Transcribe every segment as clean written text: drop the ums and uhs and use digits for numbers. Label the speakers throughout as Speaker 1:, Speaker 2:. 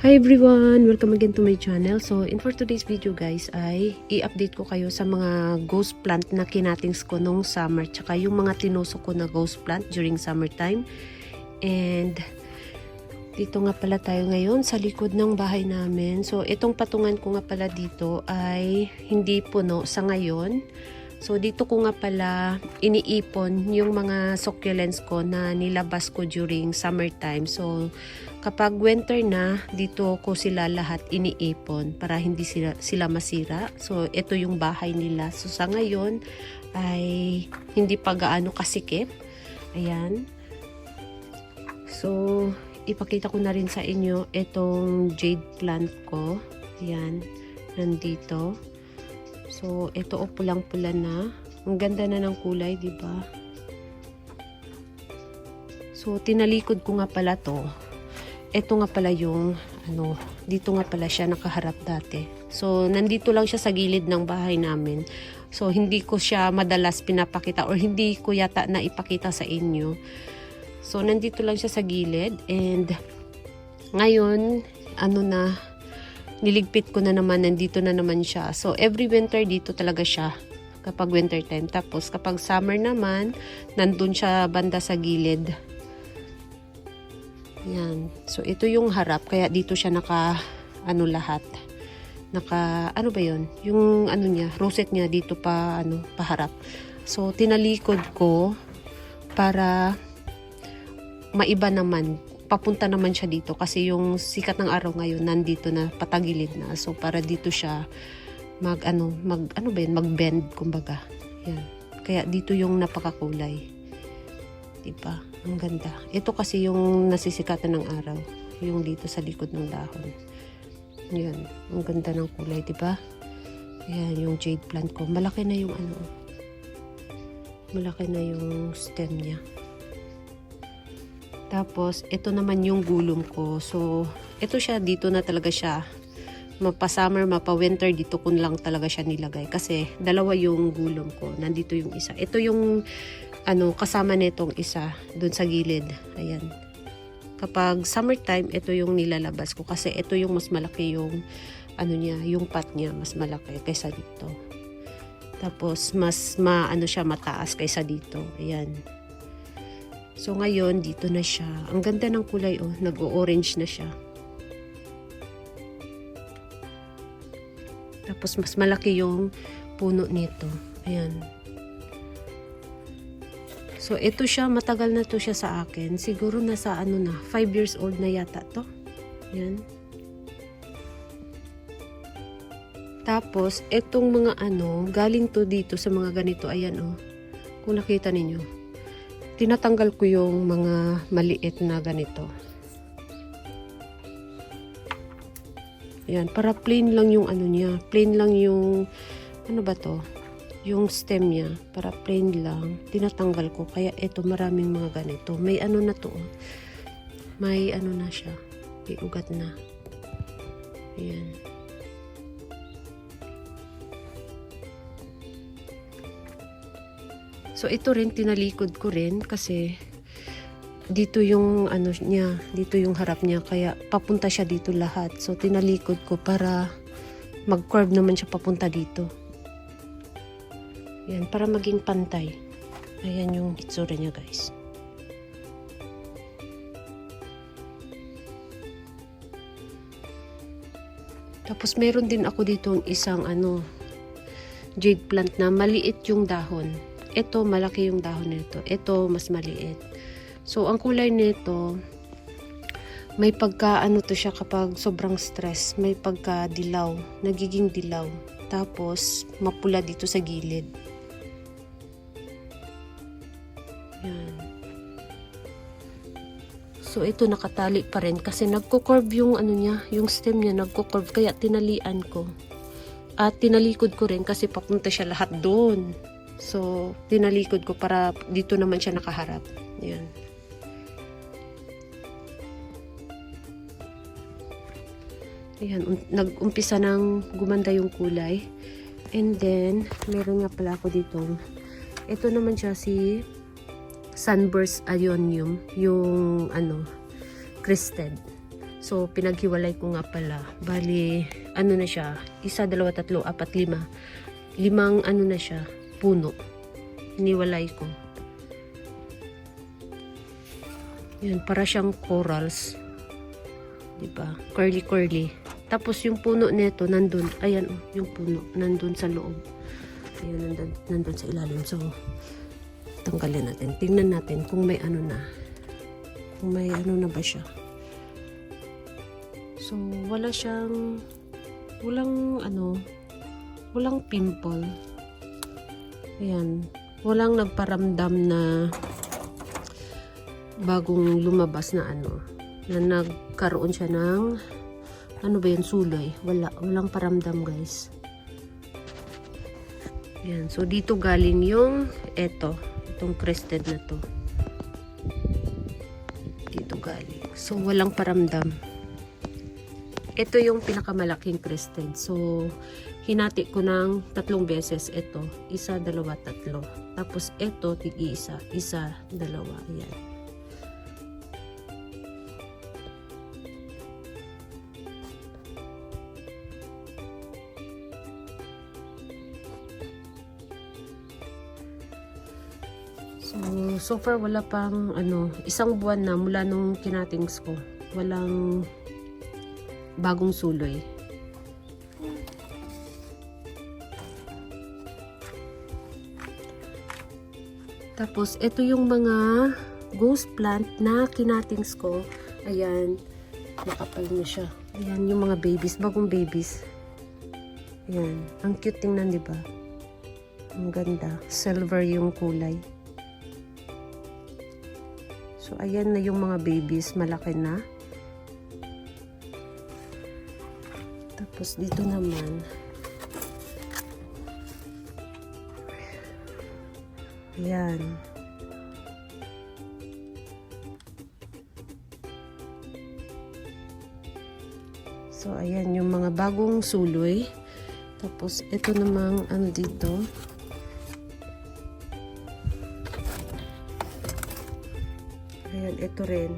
Speaker 1: Hi everyone! Welcome again to my channel. So, for today's video guys ay i-update ko kayo sa mga ghost plant na kinatings ko nung summer tsaka yung mga tinusok ko na ghost plant during summertime. And dito nga pala tayo ngayon sa likod ng bahay namin. So, itong patungan ko nga pala dito ay hindi puno sa ngayon. So, dito ko nga pala iniipon yung mga succulents ko na nilabas ko during summertime. So, kapag winter na, dito ko sila lahat iniipon para hindi sila masira. So, ito yung bahay nila. So, sa ngayon ay hindi pa gaano kasikip. Ayan. So, ipakita ko na rin sa inyo itong jade plant ko. Ayan. Nandito. So, ito pulang-pula na. Ang ganda na ng kulay, di ba? So, tinalikod ko nga pala to. Ito nga pala yung, dito nga pala siya nakaharap dati. So, nandito lang siya sa gilid ng bahay namin. So, hindi ko siya madalas pinapakita or hindi ko yata na ipakita sa inyo. So, nandito lang siya sa gilid. And, ngayon, niligpit ko na naman, nandito na naman siya. So, every winter dito talaga siya kapag winter time. Tapos, kapag summer naman, nandun siya banda sa gilid. Yan. So, ito yung harap. Kaya dito siya lahat. Ano ba yun? Yung niya, rosette niya dito paharap. So, tinalikod ko para maiba naman. Papunta naman siya dito kasi yung sikat ng araw ngayon nandito na patagilid na. So para dito siya mag-bend kumbaga. Yan. Kaya dito yung napakakulay. Diba? Ang ganda. Ito kasi yung nasisikatan ng araw. Yung dito sa likod ng dahon. Yan. Ang ganda ng kulay, diba? Yan yung jade plant ko. Malaki na yung malaki na yung stem niya. Tapos, ito naman yung gulong ko. So, ito siya, dito na talaga siya. Mapa-summer, mapa-winter, dito ko lang talaga siya nilagay. Kasi, dalawa yung gulong ko. Nandito yung isa. Ito yung, kasama nitong isa, dun sa gilid. Ayan. Kapag summertime, ito yung nilalabas ko. Kasi, ito yung mas malaki yung, yung pot niya, mas malaki kaysa dito. Tapos, mas siya, mataas kaysa dito. Ayan. So, ngayon, dito na siya. Ang ganda ng kulay, nag-o-orange na siya. Tapos, mas malaki yung puno nito. Ayan. So, ito siya, matagal na to siya sa akin. Siguro nasa 5 years old na yata to. Ayan. Tapos, itong mga galing to dito sa mga ganito. Ayan, kung nakita ninyo. Tinatanggal ko yung mga maliit na ganito. Ayan, para plain lang yung niya. Plain lang yung, yung stem niya. Para plain lang. Tinatanggal ko. Kaya ito, maraming mga ganito. May na to. May na siya. May ugat na. Ayan. So, ito rin, tinalikod ko rin kasi dito yung niya, dito yung harap niya. Kaya papunta siya dito lahat. So, tinalikod ko para mag-curve naman siya papunta dito. Yan, para maging pantay. Ayan yung itsura niya, guys. Tapos, meron din ako ditong isang jade plant na maliit yung dahon. Ito, malaki yung dahon nito. Ito, mas maliit. So, ang kulay nito, may pagka, to siya kapag sobrang stress. May pagka dilaw. Nagiging dilaw. Tapos, mapula dito sa gilid. Yan. So, ito nakatali pa rin. Kasi nagko-curve yung niya, yung stem niya, nagko-curve. Kaya tinalian ko. At tinalikod ko rin kasi papunta siya lahat doon. So, tinalikod ko para dito naman siya nakaharap. Yan. Ayan, nag-umpisa nang gumanda yung kulay. And then, meron nga pala ako dito. Ito naman siya si Sunburst Ionium. Yung, crested. So, pinaghiwalay ko nga pala. Bali, ano na siya? 1, 2, 3, 4, 5. 5 ano na siya? Puno. Hiniwalay ko. Yan, para siyang corals. Diba? Curly. Tapos yung puno nito, nandun. Ayan, yung puno. Nandun sa loob. Ayan, nandun sa ilalim. So, tanggalin natin. Tingnan natin kung may ano na. Kung may ano na ba siya. So, wala siyang, walang pimple. Ayan. Walang nagparamdam na bagong lumabas na na nagkaroon siya ng, suloy. Walang paramdam, guys. Ayan. So, dito galing yung, itong crested na to. Dito galing. So, walang paramdam. Ito yung pinakamalaking crested. So, hinati ko ng 3 beses ito. 1, 2, 3. Tapos ito, tig-isa. 1, 2. Ayan. So far wala pang 1 buwan na mula nung kinatings ko. Walang bagong suloy. Tapos, ito yung mga ghost plant na kinatings ko. Ayan, nakapal na siya. Ayan, yung mga babies, bagong babies. Ayan, ang cute tingnan, di ba? Ang ganda. Silver yung kulay. So, ayan na yung mga babies, malaki na. Tapos dito naman, ayan. So, ayan yung mga bagong suloy. Tapos, ito namang dito. Ayan, ito rin.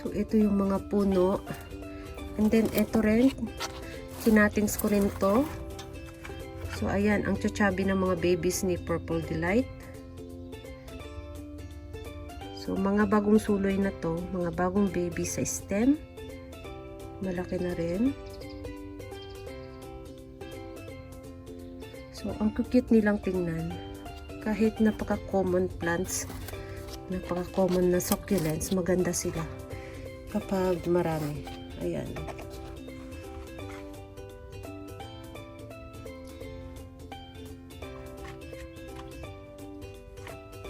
Speaker 1: So, ito yung mga puno. And then, ito rin. Kinatings ko rin to. So, ayan. Ang chachabi ng mga babies ni Purple Delight. So, mga bagong suloy na to. Mga bagong babies sa stem. Malaki na rin. So, ang cute nilang tingnan. Kahit napaka-common plants, napaka-common na succulents, maganda sila kapag marami. Ayan.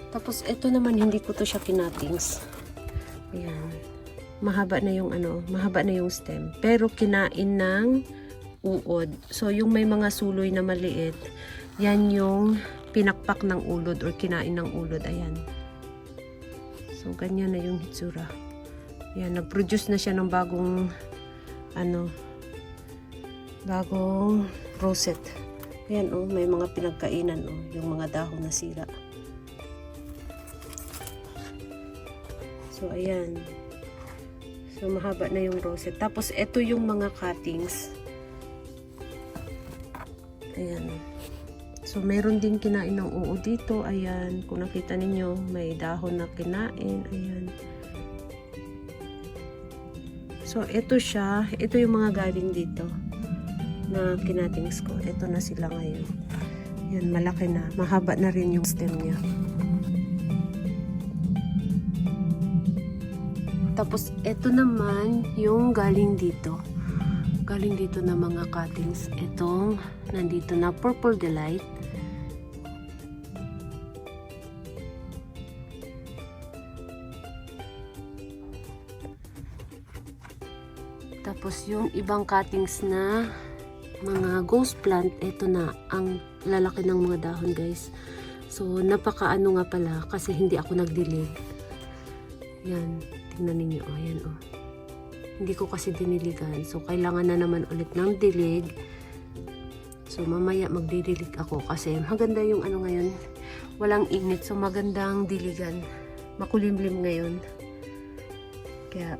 Speaker 1: Tapos ito naman hindi ko to siya kinatings. Ayan. Mahaba na yung stem. Pero kinain ng uod. So yung may mga suloy na maliit, yan yung pinakpak ng ulod or kinain ng ulod. Ayan. So ganyan na yung hitsura. Yan, nag-produce na siya ng bagong bagong rosette. Ayan, may mga pinagkainan, yung mga dahon na sira. So, ayan. So, mahaba na yung rosette. Tapos, ito yung mga cuttings. Ayan. So, meron din kinain ng uo dito. Ayan, kung nakita ninyo, may dahon na kinain. Ayan. So, ito siya. Ito yung mga galing dito na kinatings ko. Ito na sila ngayon. Yan, malaki na. Mahaba na rin yung stem niya. Tapos, ito naman yung galing dito. Galing dito na mga cuttings. Itong nandito na Purple Delight. Tapos yung ibang cuttings na mga ghost plant, ito na ang lalaki ng mga dahon, guys. So napakaano nga pala kasi hindi ako nagdilig. Yan, tingnan ninyo, ayan Hindi ko kasi diniligan. So kailangan na naman ulit ng dilig. So mamaya magdidilig ako kasi maganda yung ngayon, walang init. So magandang diligan. Makulimlim ngayon. Kaya,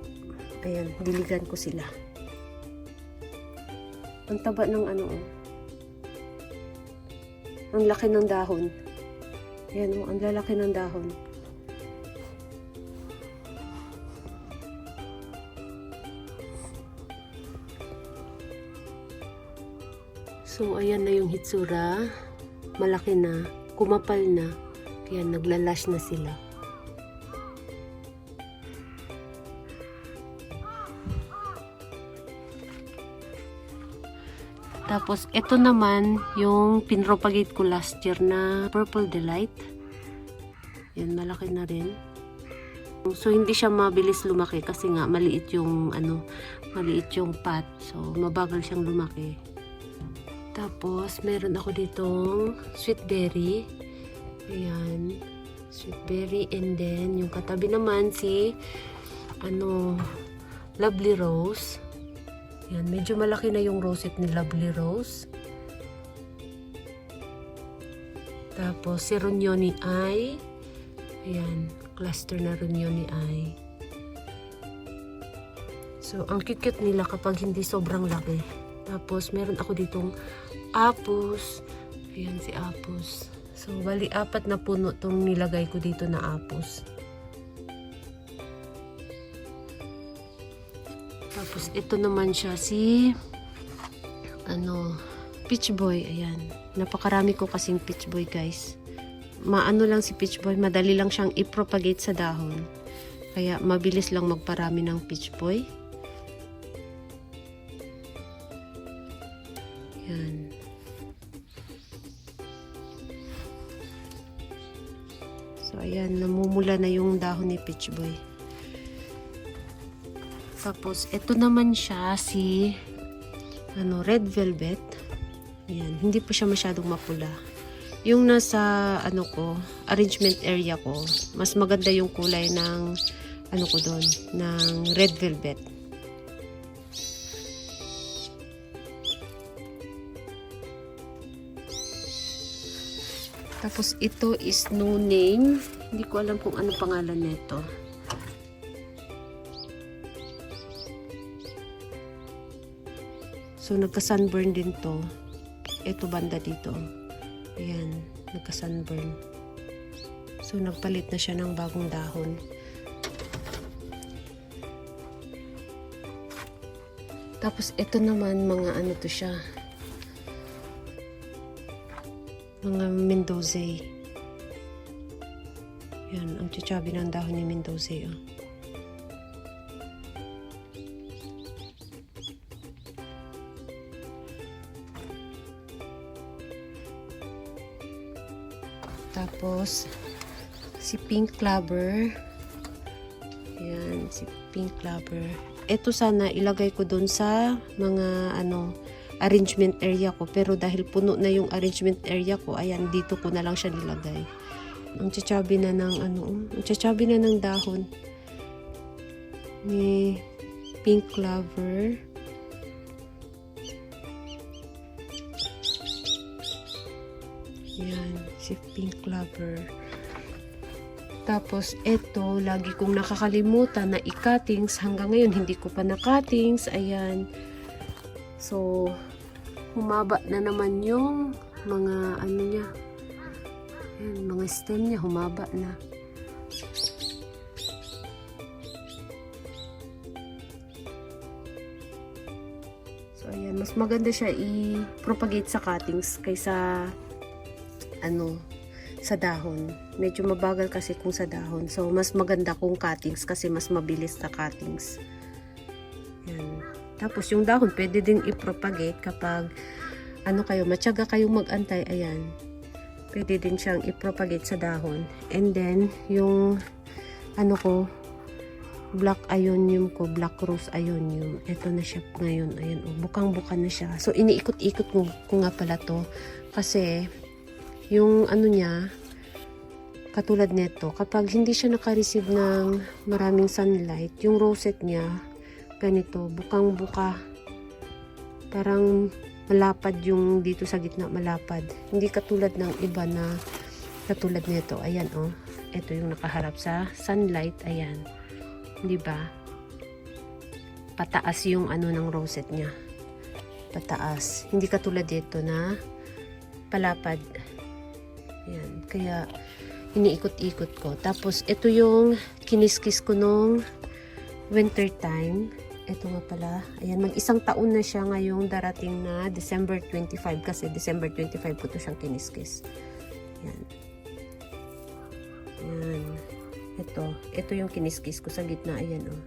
Speaker 1: ayan, diligan ko sila. Ang taba ng ano, oh. Ang laki ng dahon. Ayan, oh, ang lalaki ng dahon. So, ayan na yung hitsura. Malaki na, kumapal na, kaya naglalash na sila. Tapos, ito naman yung pinropagate ko last year na Purple Delight. Yan, malaki na rin. So, hindi siya mabilis lumaki kasi nga maliit yung maliit yung pot. So, mabagal siyang lumaki. Tapos, meron ako ditong sweet berry. Ayan, sweet berry, and then yung katabi naman si Lovely Rose. Yan, medyo malaki na yung rosette ni Lovely Rose. Tapos, si Runyoni Eye. Ayan, cluster na Runyoni Eye. So, ang cute-cute nila kapag hindi sobrang laki. Tapos, meron ako ditong apus. Ayan, si apus. So, bali, 4 na puno itong nilagay ko dito na apus. Tapos, ito naman siya si Peach Boy. Ayan. Napakarami ko kasing Peach Boy, guys. Maano lang si Peach Boy. Madali lang siyang i-propagate sa dahon. Kaya, mabilis lang magparami ng Peach Boy. Ayan. So, ayan. Namumula na yung dahon ni Peach Boy. Tapos, ito naman siya si Red Velvet. Ayan, hindi po siya masyadong mapula. Yung nasa arrangement area ko, mas maganda yung kulay ng doon, ng Red Velvet. Tapos, ito is no name. Hindi ko alam kung ano pangalan nito. So, nagka-sunburn din to. Ito banda dito. Ayan, nagka-sunburn. So, nagpalit na siya ng bagong dahon. Tapos, ito naman, mga to siya. Mga Mendoza. Ayan, ang chichabi ng dahon ni Mendoza. Oh. Tapos, si Pink Clover. Ayan, si Pink Clover. Ito sana ilagay ko dun sa mga arrangement area ko. Pero dahil puno na yung arrangement area ko, ayan, dito ko na lang siya nilagay. Ang chichabi na ng ang chichabi na ng dahon ni Pink Clover. Ayan, si Pink Clover. Tapos, ito, lagi kong nakakalimutan na i-cuttings. Hanggang ngayon, hindi ko pa na-cuttings. Ayan. So, humaba na naman yung mga niya. Ayan, mga stem niya, humaba na. So, ayan. Mas maganda siya i-propagate sa cuttings kaysa sa dahon. Medyo mabagal kasi kung sa dahon. So, mas maganda kung cuttings kasi mas mabilis sa cuttings. Yan. Tapos, yung dahon, pwede din i-propagate kapag matyaga kayong mag-antay. Ayan. Pwede din siyang i-propagate sa dahon. And then, yung black ionium ko, black rose ionium. Ito na siya ngayon. Ayan, bukang-buka na siya. So, iniikot-ikot ko nga pala to. Kasi, yung niya, katulad nito, kapag hindi siya naka-receive ng maraming sunlight, yung rosette niya, ganito, bukang-buka. Parang malapad yung dito sa gitna, malapad. Hindi katulad ng iba na katulad nito. Ayan oh. Ito yung nakaharap sa sunlight. Ayan. Di ba? Pataas yung ano ng rosette niya. Pataas. Hindi katulad dito na palapad. Ayan. Kaya iniikot-ikot ko. Tapos ito yung kiniskis ko nung winter time. Ito nga pala. Ayan. Mag-isang taon na siya ngayong darating na December 25. Kasi December 25 ko to siyang kiniskis. Ayan. Ayan. Ito yung kiniskis ko sa gitna. Ayan oh.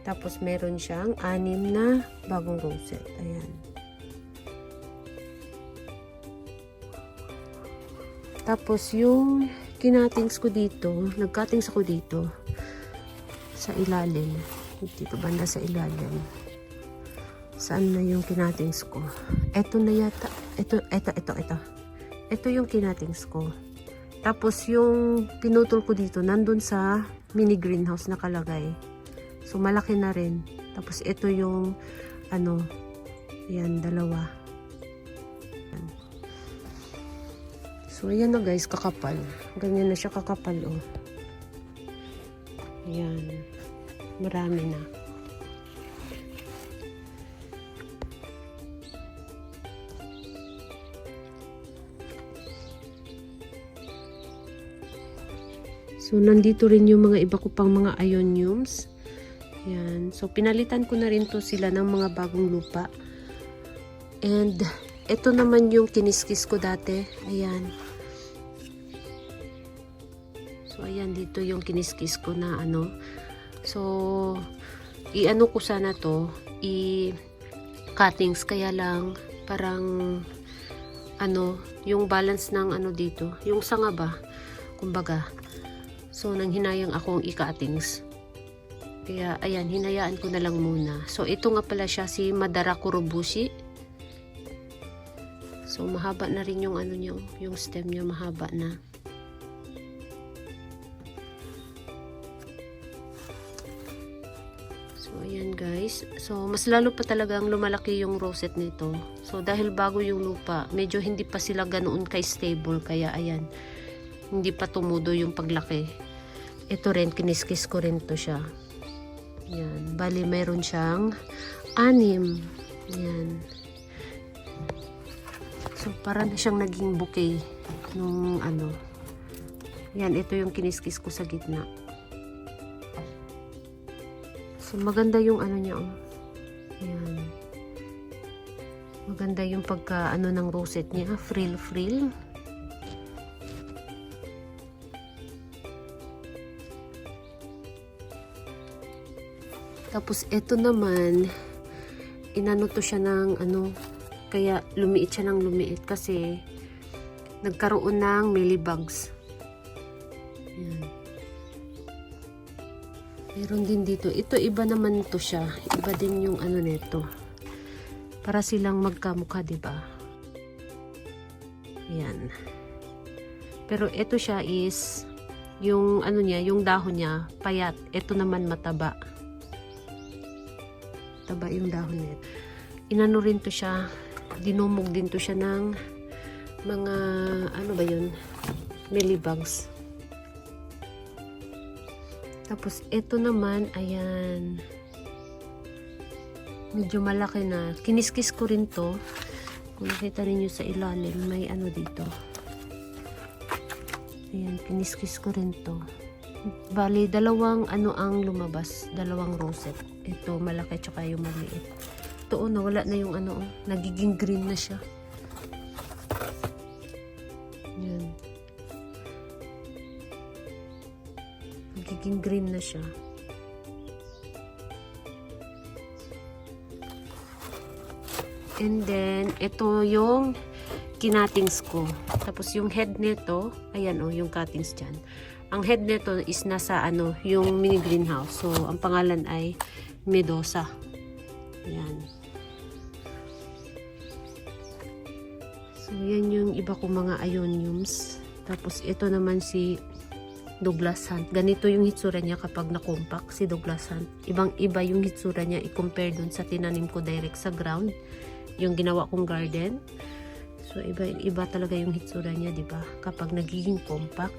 Speaker 1: Tapos meron siyang 6 na bagong rosette. Ayan. Tapos yung kinatings ko dito, nagkatings ako dito sa ilalim. Dito banda sa ilalim. Saan na yung kinatings ko? Ito na yata. Ito. Ito yung kinatings ko. Tapos yung pinutol ko dito, nandun sa mini greenhouse nakalagay. So, malaki na rin. Tapos, ito yung, yan, 2. Yan. So, ayan na guys, kakapal. Ganyan na siya kakapal, oh. Ayan. Marami na. So, nandito rin yung mga iba ko pang mga ioniums. Yan. So, pinalitan ko na rin to sila ng mga bagong lupa. And, ito naman yung kiniskis ko dati. Ayan. So, ayan. Dito yung kiniskis ko na ano. So, i-ano ko sana to. I-cuttings. Kaya lang, parang, yung balance ng dito. Yung sanga ba? Kumbaga. So, nang hinayang akong i-cuttings. Kaya, ayan, hinayaan ko na lang muna. So, ito nga pala siya, si Madara Kurobushi. So, mahaba na rin yung niya, yung stem niya, mahaba na. So, ayan guys. So, mas lalo pa talagang lumalaki yung rosette nito. So, dahil bago yung lupa, medyo hindi pa sila ganoon ka-stable. Kaya, ayan, hindi pa tumudo yung paglaki. Ito rin, kiniskis ko rin to siya. Yan. Bali, mayroon siyang 6. Yan. So, para na siyang naging bouquet nung Yan, ito yung kiniskis ko sa gitna. So, maganda yung niya, oh. Yan. Maganda yung pagka, ng rosette niya. Frill. Tapos, ito naman, inano to siya ng kaya lumiit siya ng lumiit kasi nagkaroon ng mealybugs. Yan. Meron din dito. Ito, iba naman to siya. Iba din yung nito. Para silang magkamukha, diba? Yan. Pero ito siya is, yung niya, yung dahon niya, payat. Ito naman mataba. Taba yung dahon niya. Inano rin to siya, dinumog din to siya ng mga, ba yun? Mealybugs. Tapos, ito naman, ayan. Medyo malaki na. Kiniskis ko rin to. Kung nakita ninyo sa ilalim, may dito. Ayan, kiniskis ko rin to. Bali, 2 ang lumabas. 2 rosette. Ito, malaki, tsaka yung maliit. Ito, nawala na yung nagiging green na siya. Yan. Nagiging green na siya. And then, ito yung kinatings ko. Tapos, yung head nito, ayan yung cuttings dyan. Ang head nito is nasa yung mini greenhouse. So, ang pangalan ay Medosa. Ayan. So, yan yung iba kong mga ioniums. Tapos, ito naman si Douglas Hunt. Ganito yung hitsura niya kapag na-compact si Douglas Hunt. Ibang-iba yung hitsura niya i-compare dun sa tinanim ko direct sa ground. Yung ginawa kong garden. So, iba talaga yung hitsura niya, di ba? Kapag nagiging compact.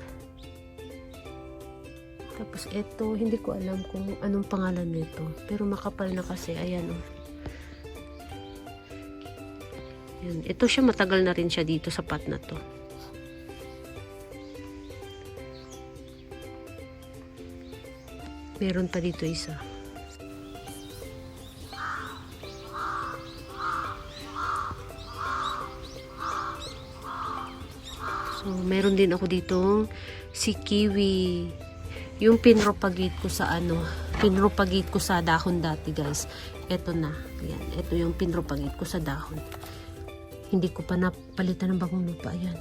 Speaker 1: Tapos, ito, hindi ko alam kung anong pangalan nito. Pero makapal na kasi. Ayan, oh. Yan. Ito siya, matagal na rin siya dito sa pot na to. Meron pa dito isa. So, meron din ako ditong si kiwi. Yung pinropagate ko sa pinropagate ko sa dahon dati, guys. Ito na. Ayan. Ito yung pinropagate ko sa dahon. Hindi ko pa napalitan ng bagong lupa. Ayan.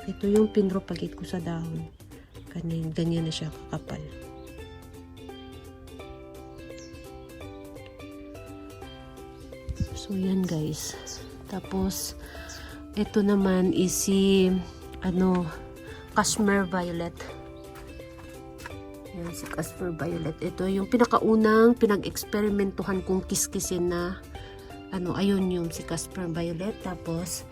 Speaker 1: Ito yung pinropagate ko sa dahon. Ganyan na siya kakapal. So, yan guys. Tapos, ito naman is si, Cashmere Violet. Yan, si Cashmere Violet. Ito yung pinakaunang pinag-eksperimentuhan kong kiskisin na, ayun yung si Cashmere Violet. Tapos,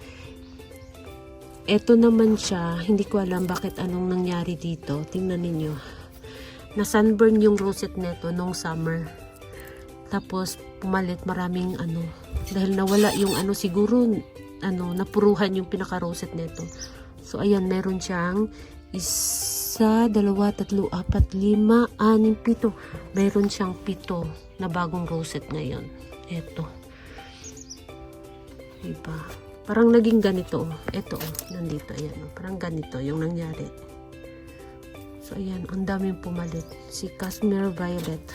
Speaker 1: ito naman siya. Hindi ko alam bakit anong nangyari dito. Tingnan ninyo. Na sunburn yung rosette neto nung summer. Tapos, pumalit maraming dahil nawala yung siguro napuruhan yung pinaka-rosette nito. So ayan, meron siyang 1, 2, 3, 4, 5, 6, 7. Meron siyang 7 na bagong rosette ngayon. Ito. Diba? Parang naging ganito. Ito, nandito. Ayan. Parang ganito yung nangyari. So ayan, ang daming pumalit. Si Cashmere Violet.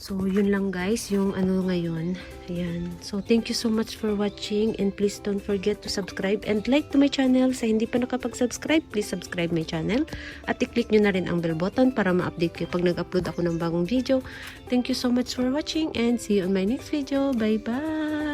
Speaker 1: So, yun lang guys, yung ngayon. Ayan. So, thank you so much for watching and please don't forget to subscribe and like to my channel. Sa hindi pa nakapag-subscribe, please subscribe my channel at i-click nyo na rin ang bell button para ma-update kayo pag nag-upload ako ng bagong video. Thank you so much for watching and see you on my next video. Bye-bye!